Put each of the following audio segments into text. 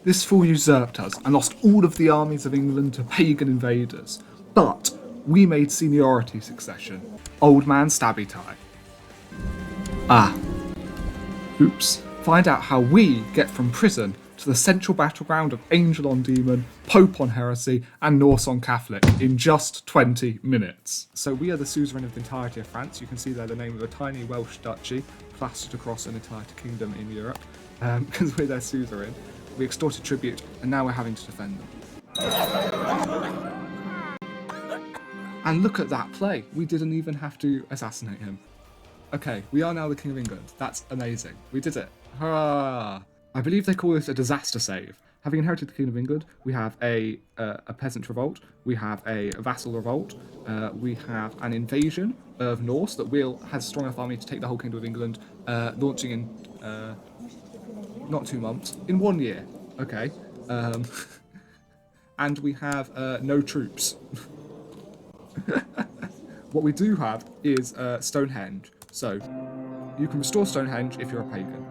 This fool usurped us and lost all of the armies of England to pagan invaders. But we made seniority succession. Old man stabby tie. Ah. Oops. Find out how we get from prison to the central battleground of Angel on Demon, Pope on Heresy, and Norse on Catholic in just 20 minutes. So we are the suzerain of the entirety of France. You can see there the name of a tiny Welsh duchy plastered across an entire kingdom in Europe, because we're their suzerain. We extorted tribute, and now we're having to defend them. And look at that play. We didn't even have to assassinate him. Okay, we are now the King of England. That's amazing. We did it. Hurrah! I believe they call this a disaster save. Having inherited the Kingdom of England, we have a peasant revolt, we have a vassal revolt, we have an invasion of Norse that has a strong enough army to take the whole Kingdom of England, launching in not 2 months, in 1 year. Okay. And we have no troops. What we do have is Stonehenge. So, you can restore Stonehenge if you're a pagan.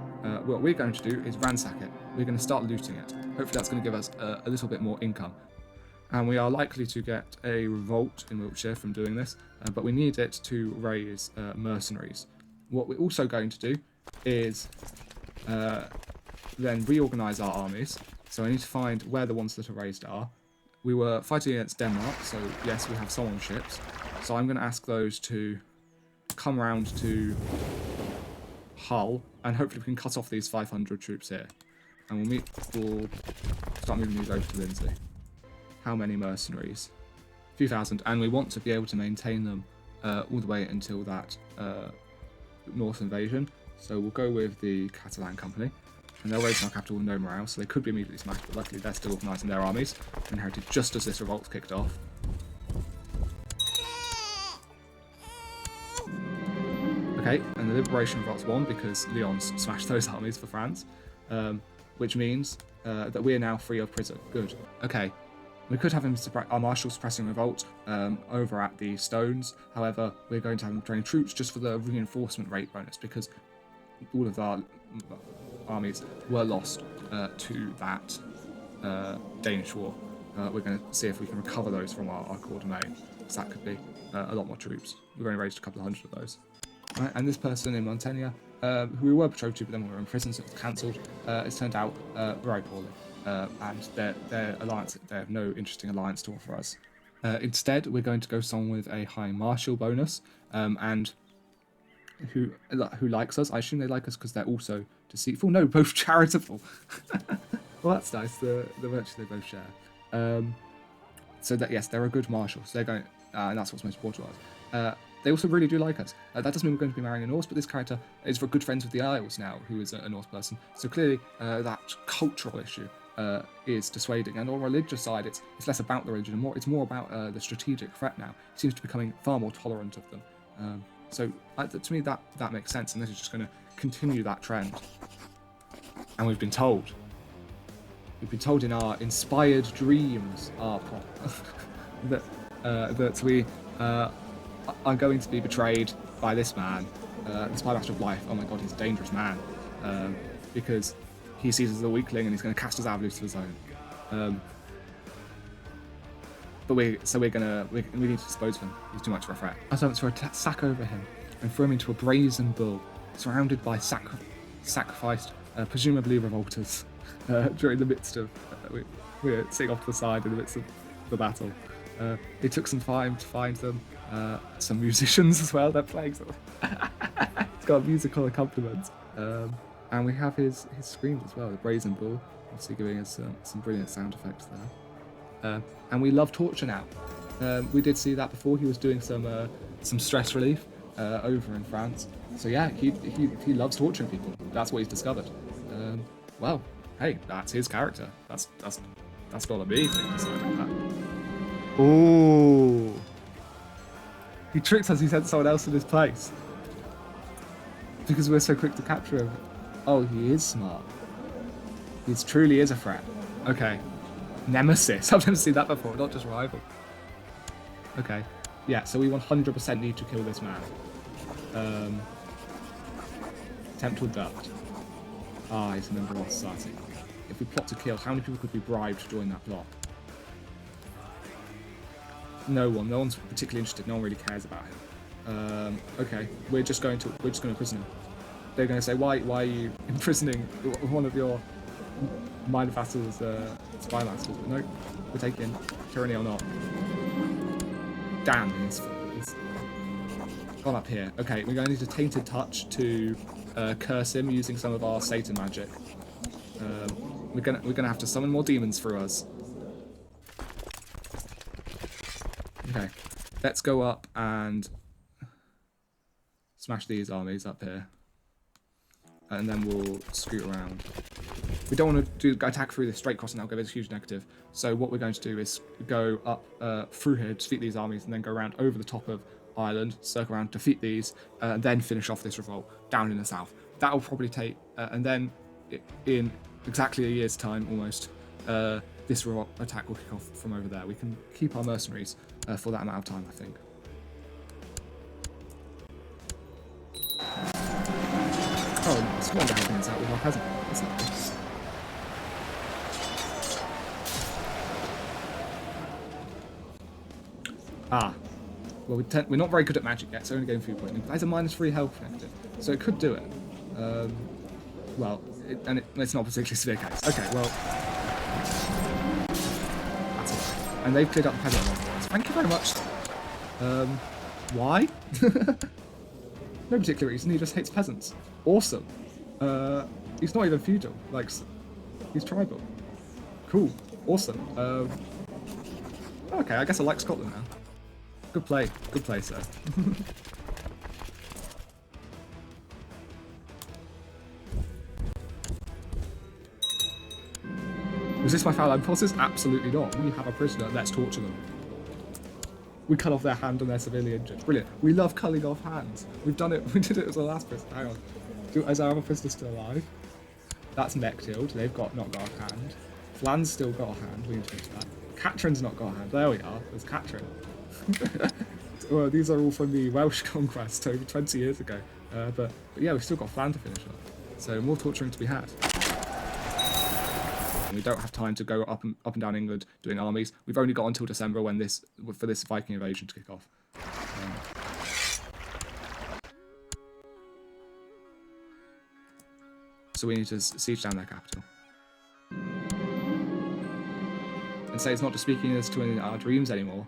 What we're going to do is ransack it. We're going to start looting it. Hopefully that's going to give us a little bit more income. And we are likely to get a revolt in Wiltshire from doing this, but we need it to raise mercenaries. What we're also going to do is then reorganise our armies. So I need to find where the ones that are raised are. We were fighting against Denmark, so yes, we have some on ships. So I'm going to ask those to come round to Hull, and hopefully we can cut off these 500 troops here. And we'll start moving these over to Lindsay. How many mercenaries? A few thousand, and we want to be able to maintain them all the way until that North invasion. So we'll go with the Catalan company, and they'll raise our capital with no morale, so they could be immediately smashed, but luckily they're still organising their armies, inherited just as this revolt's kicked off. Okay, and the Liberation Revolt's won because Lyon's smashed those armies for France, which means that we are now free of prison. Good. Okay, we could have our marshal suppressing revolt over at the Stones. However, we're going to have them train troops just for the reinforcement rate bonus because all of our armies were lost to that Danish war. We're going to see if we can recover those from our core domain, because that could be a lot more troops. We've only raised a couple of hundred of those. Right, and this person in Montaigne, who we were betrothed to, but then we were in prison, so it was cancelled, it's turned out very poorly. And their alliance, they have no interesting alliance to offer us. Instead, we're going to go someone with a high martial bonus, and who likes us. I assume they like us because they're also deceitful. No, both charitable. Well, that's nice. The virtue they both share. So that yes, they're a good marshal. So they're going, and that's what's most important to us. They also really do like us. That doesn't mean we're going to be marrying a Norse, but this character is for good friends with the Isles now, who is a Norse person. So clearly, that cultural issue is dissuading. And on the religious side, it's less about the religion, and it's more about the strategic threat now. It seems to be becoming far more tolerant of them. So to me, that makes sense, and this is just going to continue that trend. And we've been told in our inspired dreams, that we are going to be betrayed by this man, the spy master of life. Oh my god, he's a dangerous man, because he sees us as a weakling and he's going to cast us out of his own. But we need to dispose of him. He's too much of a threat. Our servants throw a sack over him and throw him into a brazen bull, surrounded by sacrificed, presumably revolters, during the midst of we were sitting off to the side in the midst of the battle. It took some time to find them. Some musicians as well. They're playing some. It's got musical accompaniment, and we have his screams as well. The brazen bull, obviously giving us some brilliant sound effects there. And we love torture now. We did see that before. He was doing some stress relief over in France. So yeah, he loves torturing people. That's what he's discovered. Well, hey, that's his character. That's not a me thing to say like that. Oh, he tricked us. He sent someone else in his place because we're so quick to capture him. Oh, he is smart. He truly is a threat. Okay. Nemesis. I've never seen that before, not just rival. Okay. Yeah, so we 100% need to kill this man. Attempt to abduct. Ah, he's a member of our society. if we plot to kill, how many people could be bribed to join that plot? No one. No one's particularly interested. No one really cares about him. Okay, we're just going to imprison him. They're going to say, why are you imprisoning one of your minor vassals, spy masters? But no, we're taking tyranny or not. Damn, he's gone up here. Okay, we're going to need a tainted touch to curse him using some of our Satan magic. We're gonna have to summon more demons through us. Okay, let's go up and smash these armies up here, and then we'll scoot around. We don't want to attack through this straight crossing, that'll give us a huge negative. So what we're going to do is go up through here, defeat these armies, and then go around over the top of Ireland, circle around, defeat these, and then finish off this revolt down in the south. That'll probably take, and then in exactly a year's time, almost, this revolt attack will kick off from over there. We can keep our mercenaries for that amount of time, I think. Oh, it's wonder helping us out with our peasant. That's not good. Ah. Well, we're not very good at magic yet, so only getting 3 points. But there's a -3 health negative, so it could do it. Well, it's not a particularly severe case. Okay, well, that's it. And they've cleared up the peasant for us. Thank you very much. Why? No particular reason. He just hates peasants. Awesome. He's not even feudal. Like, he's tribal. Cool. Awesome. Okay, I guess I like Scotland now. Good play, sir. Was this my foul impulses? Absolutely not. We have a prisoner, let's torture them. We cut off their hand on their civilian judge. Brilliant. We love cutting off hands. We've done it, we did it as the last prisoner. Hang on. Is our other prisoner still alive? That's Mechtild, they've not got a hand. Flan's still got a hand, we need to fix that. Catrin's not got a hand, there we are, there's Catrin. Well, these are all from the Welsh conquest over 20 years ago. But yeah, we've still got Flan to finish up. So more torturing to be had. And we don't have time to go up and down England doing armies. We've only got until December for this Viking invasion to kick off. So we need to siege down their capital. And say it's not just speaking us to in our dreams anymore.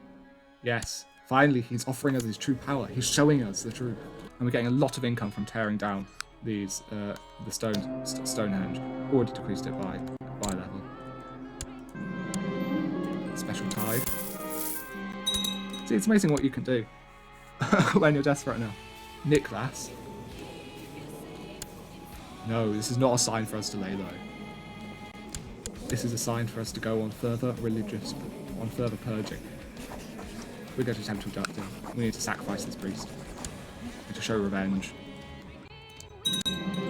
Yes, finally he's offering us his true power. He's showing us the truth. And we're getting a lot of income from tearing down these the Stonehenge. Already decreased it by a level. Special tithe. See, it's amazing what you can do when you're desperate enough. Nicholas. No, this is not a sign for us to lay low. This is a sign for us to go on further purging. We're going to attempt to abduct him. We need to sacrifice this priest. We need to show revenge.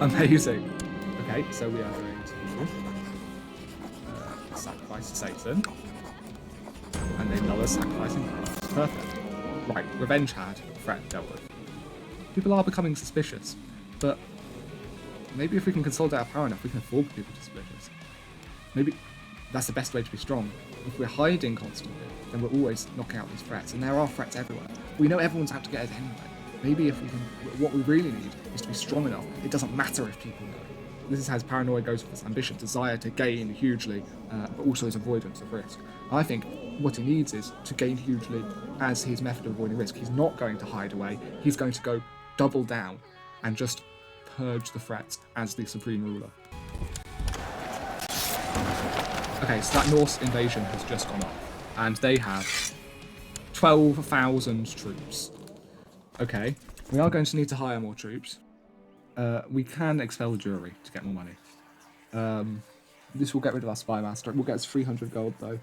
Amazing. Okay, so we are going to sacrifice Satan. And they love us sacrificing Christ. Perfect. Right, revenge had, threat dealt with. People are becoming suspicious, but maybe if we can consolidate our power enough, we can afford people to be suspicious. Maybe that's the best way to be strong. If we're hiding constantly, then we're always knocking out these threats, and there are threats everywhere. We know everyone's out to get us anyway. Maybe if we can, what we really need is to be strong enough. It doesn't matter if people know. This is how paranoia goes with this ambition, desire to gain hugely, but also his avoidance of risk. I think what he needs is to gain hugely as his method of avoiding risk. He's not going to hide away. He's going to go double down and just purge the threats as the supreme ruler. Okay, so that Norse invasion has just gone off, and they have 12,000 troops. Okay, we are going to need to hire more troops. We can expel the jury to get more money. This will get rid of our spy master. It will get us 300 gold though.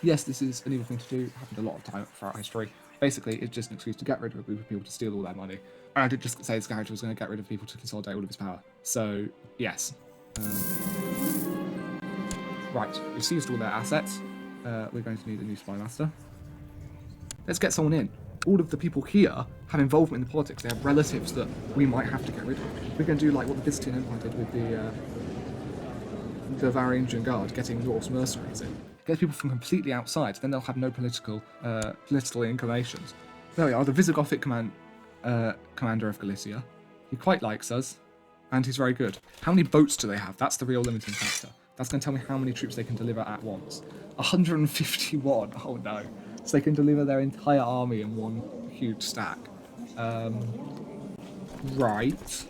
Yes, this is an evil thing to do. Happened a lot of time throughout history. Basically, it's just an excuse to get rid of a group of people to steal all their money. And I did just say this character was going to get rid of people to consolidate all of his power. So, yes. Right, we've seized all their assets. We're going to need a new spy master. Let's get someone in. All of the people here have involvement in the politics. They have relatives that we might have to get rid of. We're going to do like what the Byzantine Empire did with the the Varangian Guard getting Norse mercenaries in. Get people from completely outside, then they'll have no political inclinations. There we are, the Visigothic commander of Galicia. He quite likes us, and he's very good. How many boats do they have? That's the real limiting factor. That's going to tell me how many troops they can deliver at once. 151. Oh no. So they can deliver their entire army in one huge stack. Right.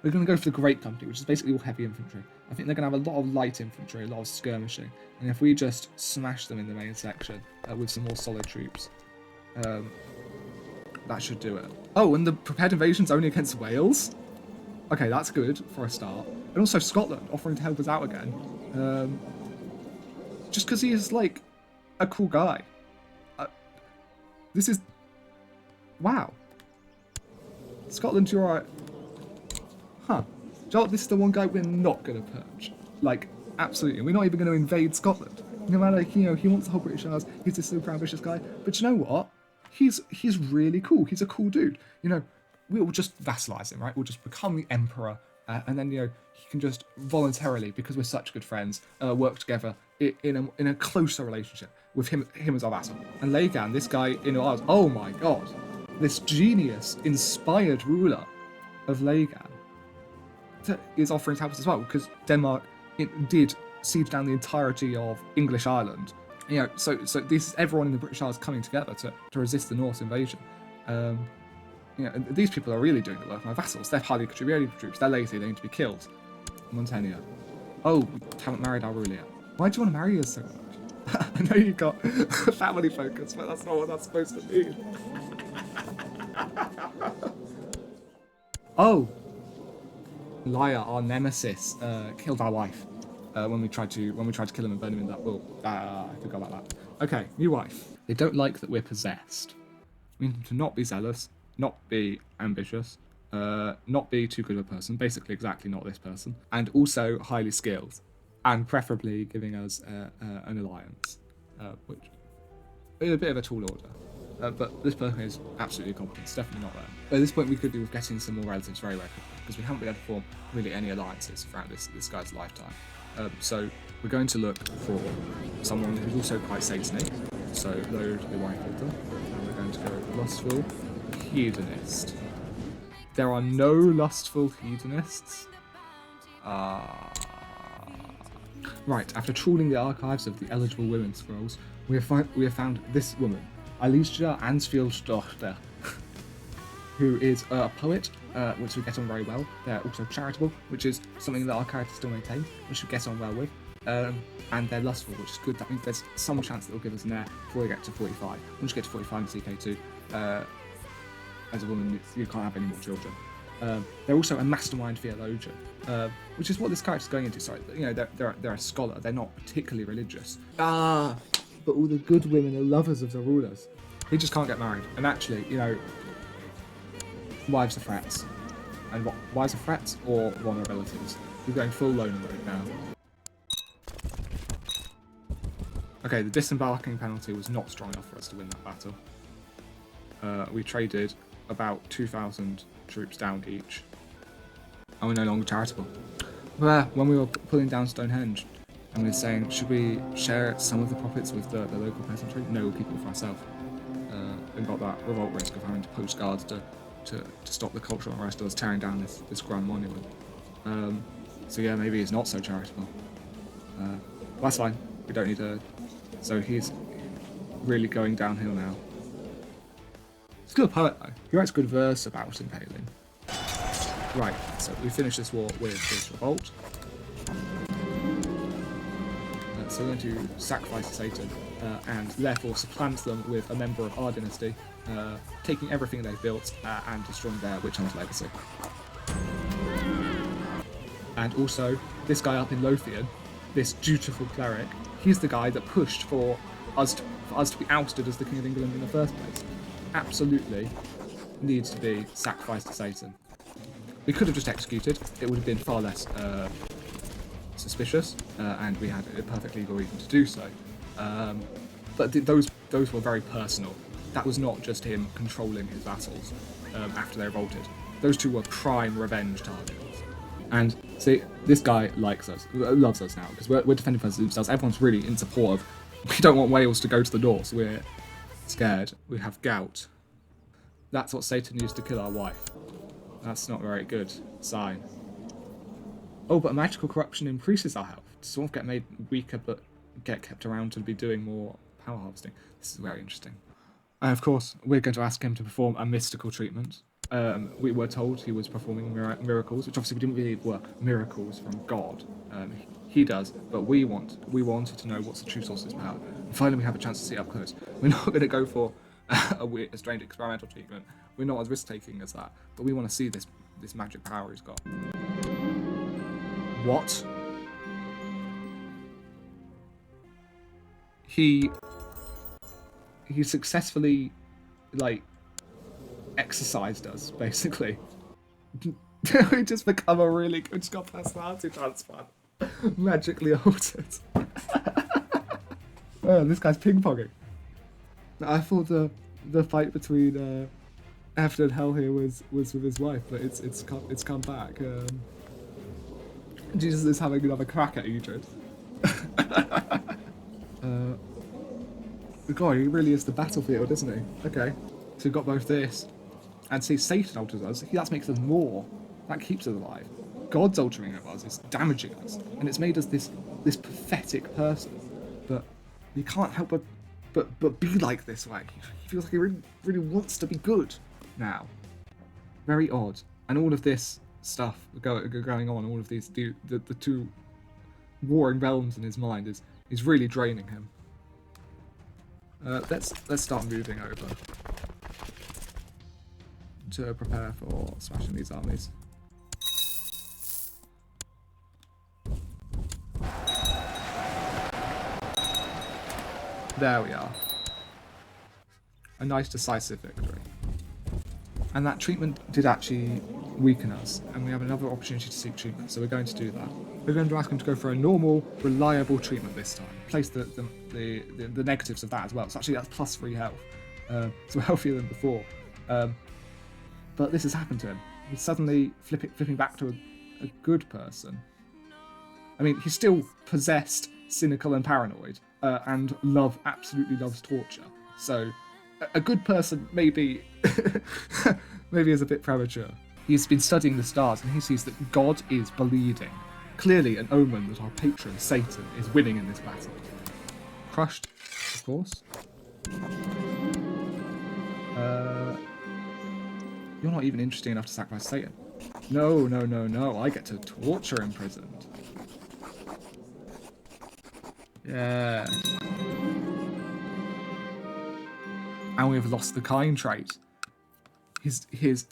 We're going to go for the Great Company, which is basically all heavy infantry. I think they're going to have a lot of light infantry, a lot of skirmishing. And if we just smash them in the main section with some more solid troops, that should do it. Oh, and the prepared invasion's only against Wales? Okay, that's good for a start. And also Scotland offering to help us out again. Just because he is, like, a cool guy. This is... Wow. Scotland, you're alright. Huh. Joel, this is the one guy we're not going to purge. Like, absolutely. We're not even going to invade Scotland. No matter, like, he wants the whole British Isles. He's this super ambitious guy. But you know what? He's really cool. He's a cool dude. We'll just vassalize him, right? We'll just become the emperor. And then, he can just voluntarily, because we're such good friends, work together in a closer relationship with him as our vassal. And Lagan, this guy in ours, oh my god. This genius-inspired ruler of Lagan is offering to help us as well, because Denmark did siege down the entirety of English Ireland. So this is everyone in the British Isles coming together to resist the Norse invasion. And these people are really doing the work. My vassals, they're highly contributing troops. They're lazy. They need to be killed. Montania. Oh, we haven't married our ruler yet. Why do you want to marry us so much? I know you've got family focus, but that's not what that's supposed to mean. Oh, Lyra, our nemesis, killed our wife when we tried to kill him and burn him in that bull. I forgot about that. Okay, new wife. They don't like that we're possessed. We need them to not be zealous, not be ambitious, not be too good of a person. Basically, exactly not this person, and also highly skilled, and preferably giving us an alliance, which is a bit of a tall order. But this person is absolutely competent. It's definitely not there. But at this point, we could do with getting some more relatives very, very quickly, because we haven't been able to form really any alliances throughout this guy's lifetime. So we're going to look for someone who's also quite satanic. So load the wife filter, and we're going to go lustful hedonist. There are no lustful hedonists. Right. After trawling the archives of the eligible women scrolls, we have found this woman. Alicia Ansfield's who is a poet, which we get on very well. They're also charitable, which is something that our characters still maintain, which we get on well with. And they're lustful, which is good. That means there's some chance that they'll give us an heir before we get to 45. Once you get to 45 in CK2, as a woman, you can't have any more children. They're also a mastermind theologian, which is what this character's going into. Sorry, they're a scholar. They're not particularly religious. But all the good women are lovers of the rulers. He just can't get married. And actually, wives are threats. And what wives are threats or vulnerabilities? We're going full loner mode now. Okay, the disembarking penalty was not strong enough for us to win that battle. We traded about 2,000 troops down each. And we're no longer charitable. When we were pulling down Stonehenge, and we were saying, should we share some of the profits with the local peasantry? No, we'll keep it for ourselves. And got that revolt risk of having to post guards to stop the cultural unrest of us tearing down this grand monument. So yeah, maybe he's not so charitable. That's fine. We don't need to. So he's really going downhill now. He's a good poet though. He writes good verse about impaling. Right, so we finish this war with this revolt. So we're going to sacrifice Satan and therefore supplant them with a member of our dynasty, taking everything they've built and destroying their witch hunt legacy. And also, this guy up in Lothian, this dutiful cleric, he's the guy that pushed for us to be ousted as the King of England in the first place. Absolutely needs to be sacrificed to Satan. We could have just executed. It would have been far less suspicious, and we had a perfect legal reason to do so. But those were very personal. That was not just him controlling his vassals after they revolted. Those two were prime revenge targets. And see, this guy likes us, loves us now, because we're defending for themselves. Everyone's really in support of, we don't want Wales to go to the north, so we're scared. We have gout. That's what Satan used to kill our wife. That's not a very good sign. Oh, but magical corruption increases our health. To sort of get made weaker, but get kept around to be doing more power harvesting. This is very interesting. And of course, we're going to ask him to perform a mystical treatment. We were told he was performing miracles, which obviously we didn't believe were miracles from God. He does, but we wanted to know what's the true source of his power. And finally, we have a chance to see it up close. We're not going to go for a strange experimental treatment. We're not as risk-taking as that, but we want to see this magic power he's got. What? He successfully, like, exercised us, basically. We just become a really good Scott personality transplant. Magically altered. Oh, this guy's ping-ponging. I thought the fight between Heaven and Hell here was with his wife, but it's come back. Jesus is having another crack at Eadred. God, he really is the battlefield, isn't he? Okay, so we've got both this, and see, Satan alters us. That makes us more. That keeps us alive. God's altering of us is damaging us, and it's made us this pathetic person. But he can't help but be like this way. He feels like he really wants to be good now. Very odd. And all of this stuff going on, all of these the two warring realms in his mind is really draining him. Let's start moving over to prepare for smashing these armies. There we are. A nice decisive victory. And that treatment did actually weaken us, and we have another opportunity to seek treatment, so we're going to do that. We're going to ask him to go for a normal, reliable treatment this time. Place the negatives of that as well. So actually that's plus 3 health. So we're healthier than before. But this has happened to him. He's suddenly flipping back to a good person. I mean, he's still possessed, cynical and paranoid, and absolutely loves torture. So a good person maybe is a bit premature. He's been studying the stars and he sees that God is bleeding. Clearly an omen that our patron, Satan, is winning in this battle. Crushed, of course. You're not even interesting enough to sacrifice Satan. No. I get to torture imprisoned. Yeah. And we've lost the kind trait. His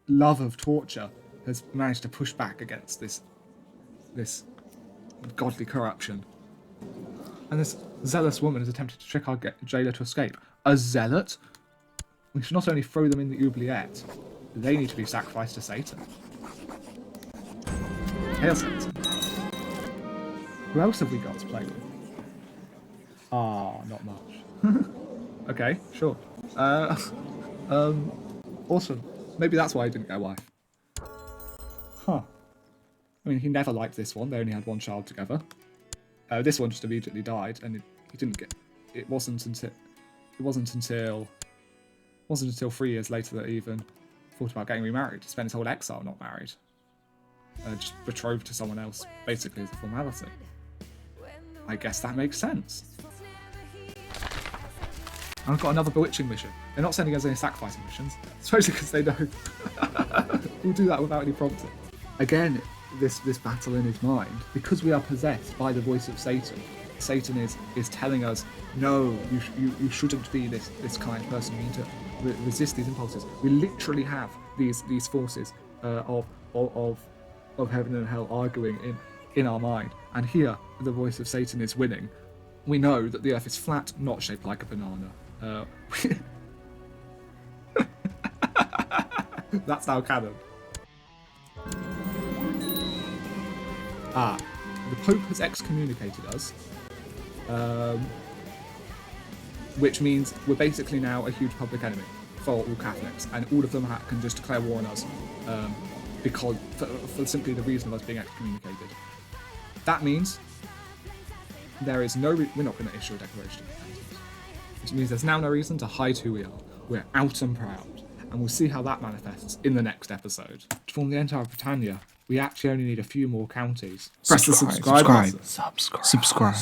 love of torture has managed to push back against this godly corruption. And this zealous woman has attempted to trick our jailer to escape. A zealot? We should not only throw them in the oubliette, they need to be sacrificed to Satan. Hail Satan. Who else have we got to play with? Not much. Okay, sure. Awesome. Maybe that's why he didn't get a wife. Huh. I mean, he never liked this one. They only had one child together. This one just immediately died, and he didn't get. It wasn't until 3 years later that he even thought about getting remarried. He spent his whole exile not married. Just betrothed to someone else, basically as a formality. I guess that makes sense. And I've got another bewitching mission. They're not sending us any sacrificing missions, especially because they know we'll do that without any prompting. Again, this battle in his mind, because we are possessed by the voice of Satan. Satan is telling us, no, you shouldn't be this kind of person. You need to resist these impulses. We literally have these forces of heaven and hell arguing in our mind, and here the voice of Satan is winning. We know that the Earth is flat, not shaped like a banana. That's our canon. The Pope has excommunicated us, which means we're basically now a huge public enemy for all Catholics, and all of them can just declare war on us because for simply the reason of us being excommunicated. That means there is no we're not going to issue a declaration of independence, which means there's now no reason to hide who we are. We're out and proud, and we'll see how that manifests in the next episode. To form the Empire of Britannia, we actually only need a few more counties. Press the subscribe button. Subscribe.